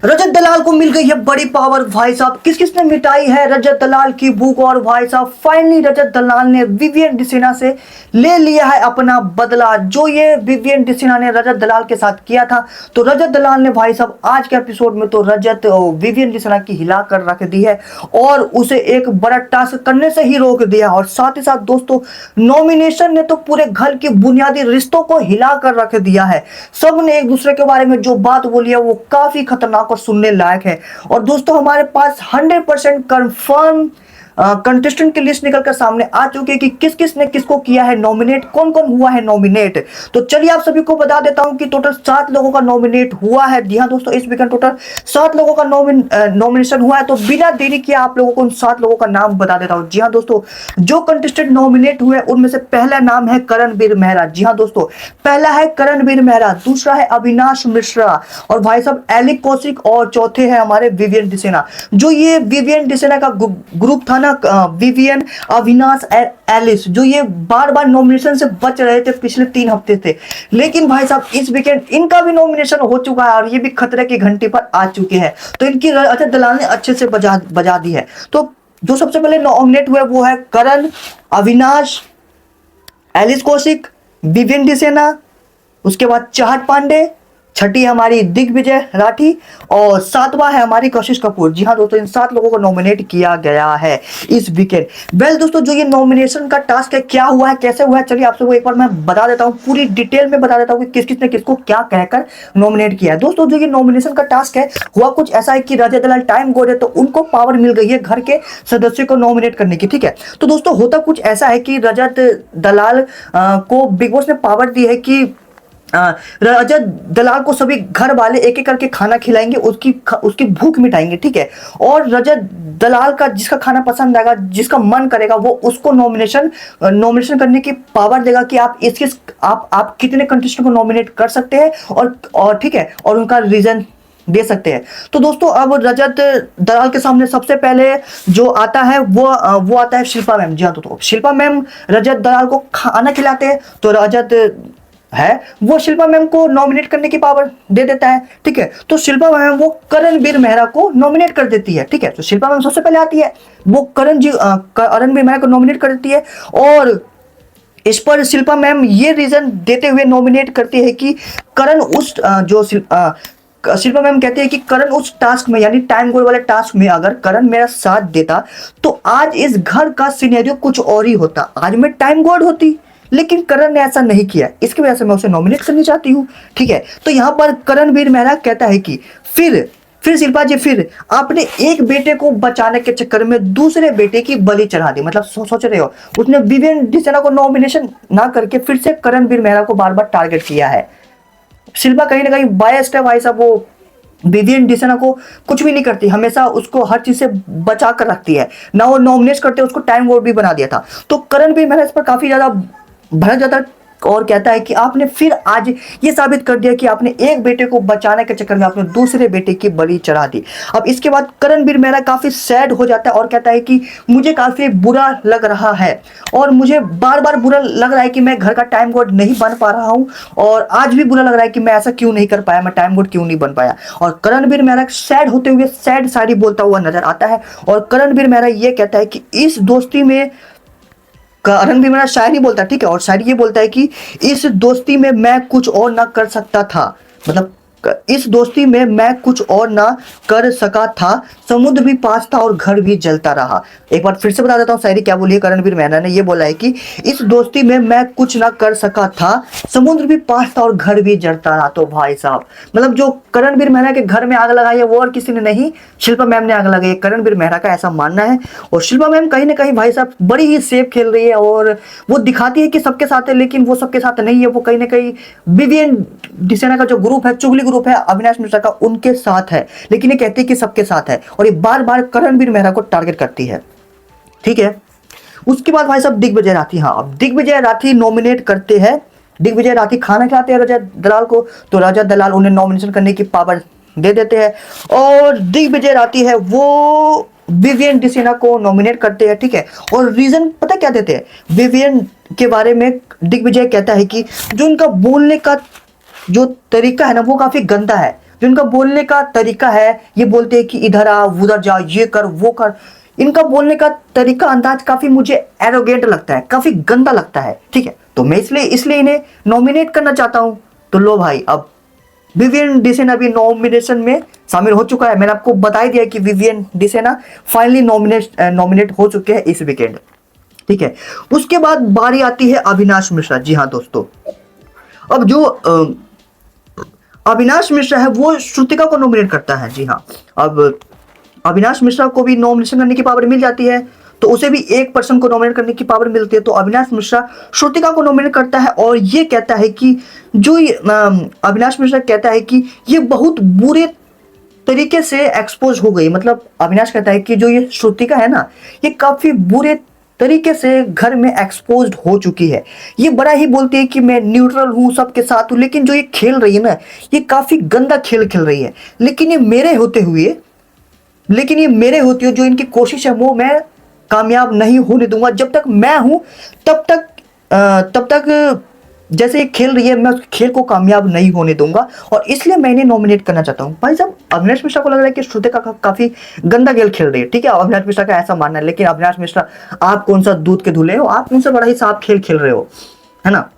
रजत दलाल को मिल गई है बड़ी पावर भाई साहब। किस किसने मिटाई है रजत दलाल की भूख। और भाई साहब फाइनली रजत दलाल ने विवियन डिसिना से ले लिया है अपना बदला। जो ये विवियन डिसिना ने रजत दलाल के साथ किया था, तो रजत दलाल ने भाई साहब आज के एपिसोड में तो विवियन डिसिना की हिला कर रख दी है और उसे एक बड़ा टास्क करने से ही रोक दिया। और साथ ही साथ दोस्तों, नॉमिनेशन ने तो पूरे घर के बुनियादी रिश्तों को हिला कर रख दिया है। सब ने एक दूसरे के बारे में जो बात बोली है वो काफी खतरनाक और सुनने लायक है। और दोस्तों हमारे पास 100% कंफर्म कंटेस्टेंट की लिस्ट निकलकर सामने आ चुकी है कि किस किस ने किसको किया है नॉमिनेट, कौन कौन हुआ है नॉमिनेट। तो चलिए आप सभी को बता देता हूं कि टोटल 7 लोगों का नॉमिनेट हुआ है। जी हां दोस्तों, इस वीकेंड टोटल 7 लोगों का नॉमिनेशन हुआ है। तो बिना देरी किए आप लोगों को उन 7 लोगों का नाम बता देता हूं। जी हां दोस्तों, जो कंटेस्टेंट नॉमिनेट हुए उनमें से पहला नाम है करणवीर मेहरा। जी हां दोस्तों, पहला है करणवीर मेहरा, दूसरा है अविनाश मिश्रा और भाई साहब एलिक कौशिक और चौथे है हमारे विवियन डिसिना। जो ये विवियन डिसिना का ग्रुप था ना, विवियन, अविनाश, एलिस, जो ये बार बार नॉमिनेशन से बच रहे थे पिछले 3 हफ्ते से, लेकिन भाई साहब इस वीकेंड इनका भी नॉमिनेशन हो चुका है और ये भी खतरे की घंटी पर आ चुके हैं। तो इनकी रजत दलाल ने अच्छे से बजा दी है। तो जो सबसे पहले नॉमिनेट हुए वो है करण, अविनाश, एलिस कौशिक, विवियन डिसिना, उसके बाद चाहत पांडे, छठी हमारी दिग्विजय राठी और 7वां है हमारी कशिश कपूर। जी हाँ दोस्तों, इन 7 लोगों को नॉमिनेट किया गया है इस वीकेंड। वेल दोस्तों, जो ये नॉमिनेशन का टास्क है, क्या हुआ है, कैसे हुआ है, चलिए आप सबको एक बार मैं बता देता हूँ, पूरी डिटेल में बता देता हूँ कि किस किस ने किसको क्या कहकर नॉमिनेट किया है। दोस्तों जो ये नॉमिनेशन का टास्क है, हुआ कुछ ऐसा है कि रजत दलाल टाइम गोड है तो उनको पावर मिल गई है घर के सदस्यों को नॉमिनेट करने की। ठीक है, तो दोस्तों होता कुछ ऐसा है कि रजत दलाल को बिग बॉस ने पावर दी है कि रजत दलाल को सभी घर वाले एक एक करके खाना खिलाएंगे, उसकी भूख मिटाएंगे। ठीक है, और रजत दलाल का जिसका खाना पसंद आएगा, जिसका मन करेगा, वो उसको नॉमिनेशन करने की पावर देगा कि आप कितने कंटेस्टेंट को नॉमिनेट कर सकते हैं और ठीक है, और उनका रीजन दे सकते हैं। तो दोस्तों अब रजत दलाल के सामने सबसे पहले जो आता है वो आता है शिल्पा मैम। जी हाँ, तो शिल्पा मैम रजत दलाल को खाना खिलाते हैं, तो रजत है वो शिल्पा मैम को नॉमिनेट करने की पावर दे देता है। ठीक है, तो शिल्पा मैम वो करणवीर मेहरा को नॉमिनेट कर देती है। ठीक है, तो शिल्पा मैम सबसे पहले आती है, वो करणवीर मेहरा को नॉमिनेट कर देती है और इस पर शिल्पा मैम ये रीजन देते हुए नॉमिनेट करती है कि करण शिल्पा मैम कहती है कि करण उस टास्क में, यानी टाइम गोल वाले टास्क में अगर करण मेरा साथ देता तो आज इस घर का सिनेरियो कुछ और ही होता, आज मैं टाइम गोड होती, लेकिन करण ने ऐसा नहीं किया, इसकी वजह से मैं उसे नॉमिनेट करनी चाहती हूँ। ठीक है, तो यहां पर करणवीर मेहरा कहता है कि फिर शिल्पा जी, फिर आपने एक बेटे को बचाने के चक्कर में दूसरे बेटे की बलि चढ़ा दी। मतलब सोच रहे हो, उसने विवियन डिसिना को नॉमिनेशन ना करके फिर से करणवीर मेहरा को बार बार टारगेट किया है। शिल्पा कहीं ना कहीं बायस्ड है भाई साहब, वो विवियन डिसिना को कुछ भी नहीं करती, हमेशा उसको हर चीज से बचा कर रखती है ना। वो नॉमिनेट करते उसको टाइम वोट भी बना दिया था। तो करणवीर मेहरा इस पर काफी ज्यादा भड़क जाता और कहता है कि आपने फिर आज ये साबित कर दिया कि आपने एक बेटे को बचाने के चक्कर में आपने दूसरे बेटे की बलि चढ़ा दी। अब इसके बाद करणवीर मेहरा काफी सैड हो जाता है और कहता है कि मुझे काफी बुरा लग रहा है और मुझे बार बार बुरा लग रहा है कि मैं घर का टाइम गॉड नहीं बन पा रहा हूं और आज भी बुरा लग रहा है कि मैं ऐसा क्यों नहीं कर पाया, मैं टाइम गॉड क्यों नहीं बन पाया। और करणवीर मेहरा सैड होते हुए सैड शायरी बोलता हुआ नजर आता है और करणवीर मेहरा ये कहता है कि इस दोस्ती में, करणवीर मेहरा शायरी बोलता है, ठीक है, और शायरी ये बोलता है कि इस दोस्ती में मैं कुछ और ना कर सकता था, मतलब इस दोस्ती में मैं कुछ और ना कर सका था, समुद्र भी पास था और घर भी जलता रहा। एक बार फिर से बता देता हूँ शायरी क्या बोली है करणवीर मेहरा ने। ये बोला है कि इस दोस्ती में मैं कुछ ना कर सका था, समुद्र भी पास था और घर भी जलता रहा। तो भाई साहब मतलब जो करणवीर मेहरा के घर में आग लगाई है वो और किसी ने नहीं, शिल्पा मैम ने आग लगाई है, करणवीर मेहरा का ऐसा मानना है। और शिल्पा मैम कहीं ना कहीं भाई साहब बड़ी ही सेफ खेल रही है और वो दिखाती है कि सबके साथ है, लेकिन वो सबके साथ नहीं है। वो कहीं ना कहीं विवियन डिसिना का जो ग्रुप है, चुगली ग्रुप है अविनाश मिश्रा का, उनके साथ है, लेकिन ये कहती है कि सबके साथ है और ये बार बार करणवीर मेहरा को टारगेट करती है। ठीक है, उसके बाद भाई साहब दिग्विजय राठी, हाँ अब दिग्विजय राठी नॉमिनेट करते हैं, दिग्विजय राठी खाना खिलाते हैं रजत दलाल को, तो रजत दलाल उन्हें नॉमिनेशन करने की पावर दे देते हैं और दिग्विजय राठी है वो विवियन डिसिना को नॉमिनेट करते हैं। ठीक है, और रीजन पता क्या देते हैं विवियन के बारे में। दिग्विजय कहता है कि जो उनका बोलने का जो तरीका है ना वो काफी गंदा है, जो इनका बोलने का तरीका है, ये बोलते हैं कि इधर आ, उधर जा, ये कर, वो कर। इनका बोलने का तरीका, अंदाज काफी मुझे एरोगेंट लगता है, काफी गंदा लगता है, ठीक है। तो मैं इसलिए इन्हें नॉमिनेट करना चाहता हूं। तो लो भाई, अब विवियन डिसेना भी नॉमिनेशन में शामिल हो चुका है। मैंने आपको बता ही दिया कि विवियन डिसेना फाइनली नॉमिनेट हो चुके हैं इस वीकेंड, ठीक है। उसके बाद बारी आती है अविनाश मिश्रा। जी हाँ दोस्तों, अब जो अविनाश मिश्रा है वो श्रुतिका को नॉमिनेट करता है। जी हाँ, अब अविनाश मिश्रा को भी नॉमिनेशन करने की पावर मिल जाती है, तो उसे भी एक पर्सन को नॉमिनेट करने की पावर मिलती है। तो अविनाश मिश्रा श्रुतिका को नॉमिनेट करता है और ये कहता है कि जो अविनाश मिश्रा कहता है कि ये बहुत बुरे तरीके से एक्सपोज हो गई। मतलब अविनाश कहता है कि जो ये श्रुतिका है ना, ये काफी बुरे तरीके से घर में एक्सपोज्ड हो चुकी है। ये बड़ा ही बोलती है कि मैं न्यूट्रल हूँ, सबके साथ हूँ, लेकिन जो ये खेल रही है ना, ये काफी गंदा खेल खेल रही है। लेकिन ये मेरे होते हुए जो इनकी कोशिश है वो मैं कामयाब नहीं होने दूंगा। जब तक मैं हूं तब तक जैसे ये खेल रही है, मैं उस खेल को कामयाब नहीं होने दूंगा, और इसलिए मैं इन्हें नॉमिनेट करना चाहता हूं। भाई साहब, अविनाश मिश्रा को लग रहा है कि श्रुतिका काफी गंदा खेल खेल रही है, ठीक है, अविनाश मिश्रा का ऐसा मानना है। लेकिन अविनाश मिश्रा, आप कौन सा दूध के धुले हो, आप कौन सा बड़ा ही साफ खेल खेल रहे हो, है ना।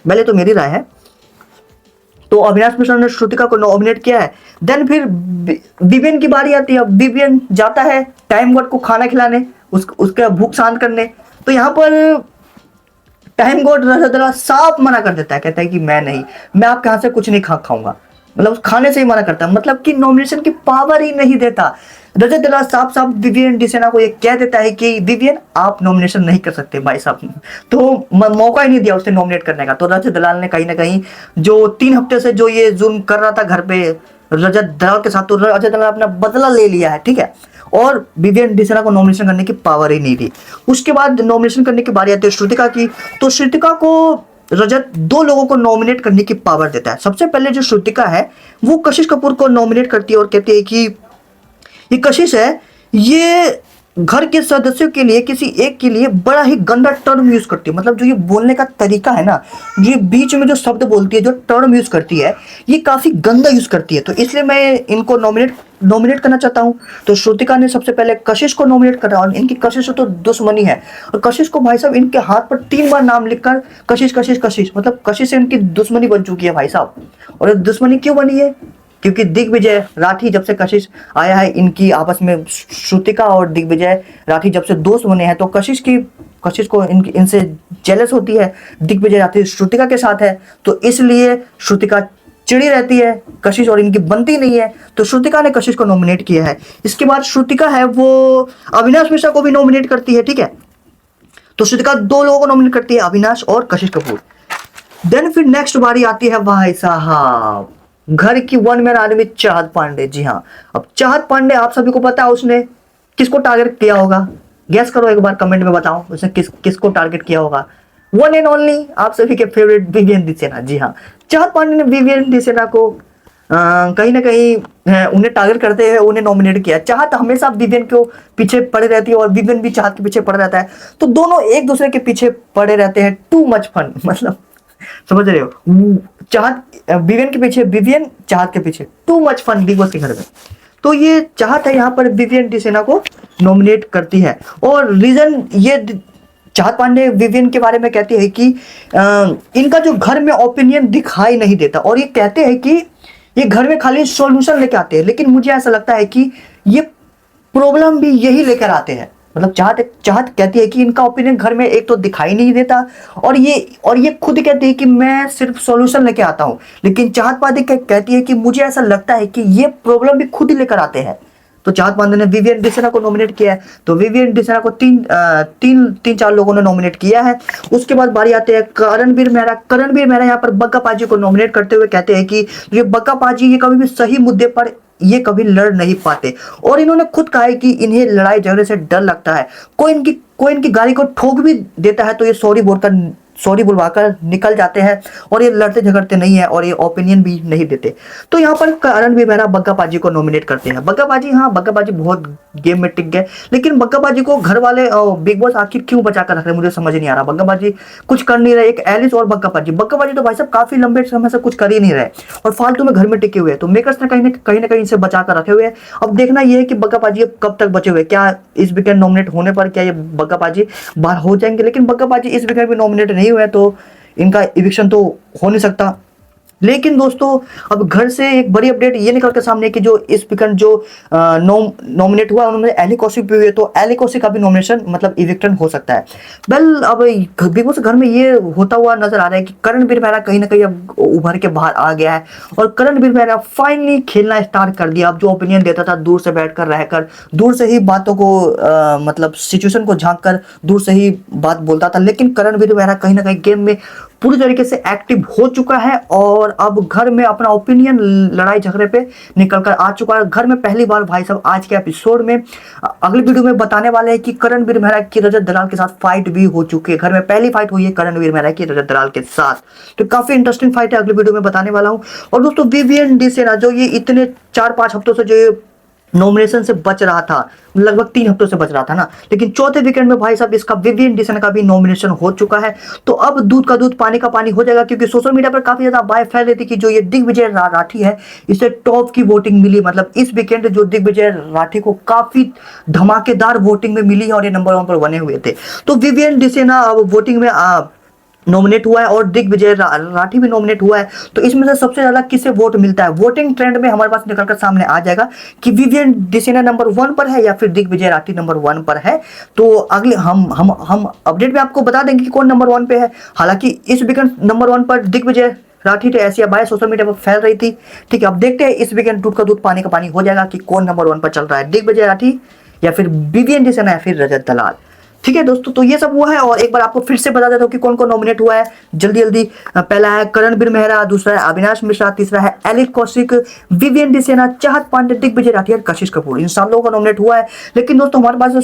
पहले तो मेरी राय है। तो अविनाश मिश्रा ने श्रुतिका को नॉमिनेट किया है। देन फिर विवियन की बारी आती है। अब विवियन जाता है टाइम गॉड को खाना खिलाने, उसका भूख शांत करने। तो यहाँ पर टाइम गॉड रजत साफ मना कर देता है, कहता है कि मैं आपके हाथ से कुछ नहीं खाऊंगा। मतलब उस खाने से ही मना करता है, मतलब कि नॉमिनेशन की पावर ही नहीं देता। रजत दलाल साफ साफ विवियन डिसेना को ये कह देता है कि विवियन, आप नॉमिनेशन नहीं कर सकते भाई साहब। तो मौका ही नहीं दिया उसे नॉमिनेट करने का। तो रजत दलाल ने कहीं ना कहीं जो 3 हफ्ते से जो ये जुल्म कर रहा था घर पे रजत दलाल के साथ, तो रजत दलाल अपना बदला ले लिया है, ठीक है। और विवियन डिसेना को नॉमिनेशन करने की पावर ही नहीं थी। उसके बाद नॉमिनेशन करने की बारी आती है श्रुतिका की। तो श्रुतिका को रजत 2 लोगों को नॉमिनेट करने की पावर देता है। सबसे पहले जो श्रुतिका है वो कशिश कपूर को नॉमिनेट करती है और कहती है कि ये कशिश है, ये घर के सदस्यों के लिए किसी एक के लिए बड़ा ही गंदा टर्म यूज करती है। मतलब जो ये बोलने का तरीका है ना, ये बीच में जो शब्द बोलती है, जो टर्म यूज करती है, ये काफी गंदा यूज करती है। तो इसलिए मैं इनको नॉमिनेट करना चाहता हूं। तो श्रुतिका ने सबसे पहले कशिश को नॉमिनेट करा, और इनकी कशिश तो दुश्मनी है। और कशिश को भाई साहब इनके हाथ पर 3 बार नाम लिखकर कशिश कशिश कशिश, मतलब कशिश से इनकी दुश्मनी बन चुकी है भाई साहब। और दुश्मनी क्यों बनी है? क्योंकि दिग्विजय राठी जब से कशिश आया है, इनकी आपस में श्रुतिका और दिग्विजय राठी जब से दोस्त बने हैं, तो कशिश को इनसे जेलस होती है। दिग्विजय राठी श्रुतिका के साथ है, तो इसलिए श्रुतिका चिड़ी रहती है, कशिश और इनकी बनती नहीं है। तो श्रुतिका ने कशिश को नॉमिनेट किया है। इसके बाद श्रुतिका है वो अविनाश मिश्रा को भी नॉमिनेट करती है, ठीक है। तो श्रुतिका 2 लोगों को नॉमिनेट करती है, अविनाश और कशिश कपूर। देन फिर नेक्स्ट बारी आती है भाई साहब घर की 1 मैन आर्मी चाहत पांडे। जी हाँ, अब चाहत पांडे आप सभी को पता है उसने किसको टारगेट किया होगा, गैस करो एक बार कमेंट में बताओ उसने किसको टारगेट किया होगा। 1 एंड ओनली आप सभी के फेवरेट विवियन डिसेना। जी हाँ, चाहत पांडे ने विवियन डिसेना को कहीं ना कहीं उन्हें टारगेट करते हुए उन्हें नॉमिनेट किया। चाहत हमेशा विवियन को पीछे पड़े रहती है और विवियन भी चाहत के पीछे पड़े रहता है, तो दोनों एक दूसरे के पीछे पड़े रहते हैं। टू मच फन, मतलब समझ रहे हो, चाहत विवियन के पीछे, विवियन चाहत के पीछे, too much fun Bigg Boss के घर में। तो ये चाहत है यहाँ पर विवियन डिसेना को नॉमिनेट करती है। और रीजन ये चाहत पांडे विवियन के बारे में कहती है कि इनका जो घर में ओपिनियन दिखाई नहीं देता, और ये कहते हैं कि ये घर में खाली सॉल्यूशन लेके आते हैं। लेकिन मुझे ऐसा लगता है कि ये प्रॉब्लम भी यही लेकर आते हैं। मतलब चाहत कहती है कि इनका ओपिनियन घर में एक तो दिखाई नहीं देता, और ये खुद कहती है कि मैं सिर्फ सॉल्यूशन लेके आता हूं। लेकिन चाहत पांडे कहती है कि मुझे ऐसा लगता है कि ये प्रॉब्लम भी खुद ही लेकर आते हैं। तो चाहत पांडे ने विवियन डिसेना को नॉमिनेट किया है। तो विवियन डिसेना को 3-4 लोगों ने नॉमिनेट किया है। उसके बाद बारी आते हैं करणवीर मेहरा यहाँ पर बग्गा पाजी को नॉमिनेट करते हुए कहते हैं कि ये बग्गा पाजी ये कभी भी सही मुद्दे पर ये कभी लड़ नहीं पाते, और इन्होंने खुद कहा है कि इन्हें लड़ाई झगड़े से डर लगता है। कोई इनकी गाड़ी को ठोक भी देता है तो ये सॉरी बोलकर सॉरी बुलवाकर निकल जाते हैं और ये लड़ते झगड़ते नहीं है और ये ओपिनियन भी नहीं देते। तो यहाँ पर करणवीर मेहरा बग्गा बाजी को नॉमिनेट करते हैं। बग्गा बाजी, हाँ बग्गा बाजी बहुत गेम में टिक गए, लेकिन बग्गा बाजी को घर वाले बिग बॉस आखिर क्यों बचा कर रख रहे हैं मुझे समझ नहीं आ रहा। बग्गा बाजी कुछ कर नहीं रहे, एक एलिस और बग्गा बाजी तो भाई साहब काफी लंबे समय से कुछ कर ही नहीं रहे और फालतू में घर में टिके हुए हैं। तो मेकर्स ने कहीं ना कहीं इसे बचा कर रखे हुए हैं। अब देखना यह है कि बग्गा बाजी अब कब तक बचे हुए, क्या इस वीकेंड नॉमिनेट होने पर क्या ये बग्गा बाजी बाहर हो जाएंगे। लेकिन बग्गा बाजी इस वीकेंड भी नॉमिनेट नहीं हुए तो इनका इविक्शन तो हो नहीं सकता। लेकिन दोस्तों अब घर से एक बड़ी अपडेट ये निकल के सामने कि जो इस वीकेंड जो नॉमिनेट हुआ उन्होंने एली कौशिक भी हुए, तो एली कौशिक का भी नॉमिनेशन मतलब इविक्शन हो सकता है। वेल अब बिग बॉस घर में ये होता हुआ नजर आ रहा है कि करणवीर मेहरा कहीं ना कहीं अब उभर के बाहर आ गया है और करणवीर मेहरा फाइनली खेलना स्टार्ट कर दिया। अब जो ओपिनियन देता था दूर से बैठकर रहकर, दूर से ही बातों को मतलब सिचुएशन को झांक कर दूर से ही बात बोलता था, लेकिन करणवीर मेहरा कहीं ना कहीं गेम में पूरी तरीके से एक्टिव हो चुका है और अब घर में अपना ओपिनियन लड़ाई झगड़े पे निकल कर आ चुका है। घर में पहली बार भाई साहब आज के एपिसोड में अगली वीडियो में बताने वाले हैं कि करणवीर मेहरा की रजत दलाल के साथ फाइट भी हो चुकी है। घर में पहली फाइट हुई है करणवीर मेहरा की रजत दलाल के साथ, तो काफी इंटरेस्टिंग फाइट है, अगली वीडियो में बताने वाला हूं। और दोस्तों विवियन डिसेना जो ये इतने 4-5 हफ्तों से जो ये नॉमिनेशन से बच रहा था, लगभग 3 हफ्तों से बच रहा था ना, लेकिन चौथे वीकेंड में भाई साहब इसका विवियन डिसेना का भी नॉमिनेशन हो चुका है। तो अब दूध का दूध पानी का पानी हो जाएगा, क्योंकि सोशल मीडिया पर काफी ज्यादा बाय फैल रही थी कि जो ये दिग्विजय राठी है इसे टॉप की वोटिंग मिली। मतलब इस वीकेंड जो दिग्विजय राठी को काफी धमाकेदार वोटिंग में मिली है और ये नंबर 1 पर बने हुए थे। तो विवियन डिसेना अब वोटिंग में नॉमिनेट हुआ है और दिग्विजय राठी भी नॉमिनेट हुआ है। तो इसमें से सबसे ज्यादा किसे वोट मिलता है, वोटिंग ट्रेंड में हमारे पास निकलकर सामने आ जाएगा कि विवियन डिसेना नंबर 1 पर है या फिर दिग्विजय राठी नंबर 1 पर है। तो अगले हम अपडेट में आपको बता देंगे कि कौन नंबर 1 पे है। हालांकि इस वीकेंड नंबर 1 पर दिग्विजय राठी थे, ऐसी बाय सोशल मीडिया पर फैल रही थी। ठीक है, अब देखते हैं इस वीकेंड दूध का दूध पानी का पानी हो जाएगा कि कौन नंबर 1 पर चल रहा है, दिग्विजय राठी या फिर विवियन डिसेना या फिर रजत दलाल। ठीक है दोस्तों, तो ये सब हुआ है और एक बार आपको फिर से बता देता हूँ कि कौन कौन नॉमिनेट हुआ है जल्दी जल्दी। पहला है करणवीर मेहरा, दूसरा है अविनाश मिश्रा, तीसरा है एली कौशिक, विवियन डिसेना, चाहत पांडे, दिग्विजय राठी और कशिश कपूर। इन सब लोगों का नॉमिनेट हुआ है। लेकिन दोस्तों हमारे पास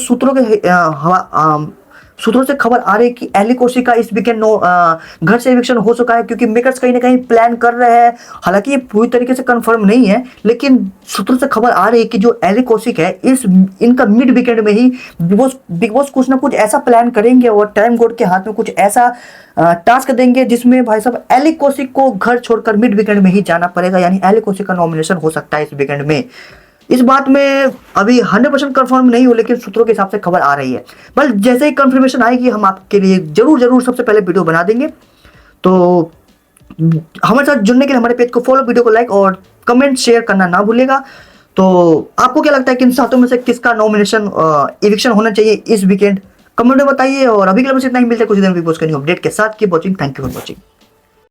सूत्रों से खबर आ रही है कि एली कौशिक का इस वीकेंड घर से इविक्शन हो चुका है, क्योंकि मेकर्स कहीं ना कहीं प्लान कर रहे हैं। हालांकि ये पूरी तरीके से कंफर्म नहीं है, लेकिन सूत्रों से खबर आ रही है कि जो एली कौशिक है इनका मिड वीकेंड में ही बिग बॉस कुछ ना कुछ ऐसा प्लान करेंगे और टाइम गॉड के हाथ में कुछ ऐसा टास्क देंगे जिसमें भाई साहब एली कौशिक को घर छोड़कर मिड वीकेंड में ही जाना पड़ेगा। यानी एली कौशिक का नॉमिनेशन हो सकता है इस वीकेंड में। इस बात में अभी 100% कंफर्म नहीं हो, लेकिन सूत्रों के हिसाब से खबर आ रही है। बस जैसे ही कंफर्मेशन आएगी हम आपके लिए जरूर सबसे पहले वीडियो बना देंगे। तो हमारे साथ जुड़ने के लिए हमारे पेज को फॉलो, वीडियो को लाइक और कमेंट शेयर करना ना भूलिएगा। तो आपको क्या लगता है कि इन सातों में से किसका नॉमिनेशन इविक्शन होना चाहिए इस वीकेंड, कमेंट में बताइए। और अभी के लिए बस इतना ही, मिलते हैं कुछ दिन बिग बॉस के न्यू अपडेट के साथ। Keep watching, thank you for watching.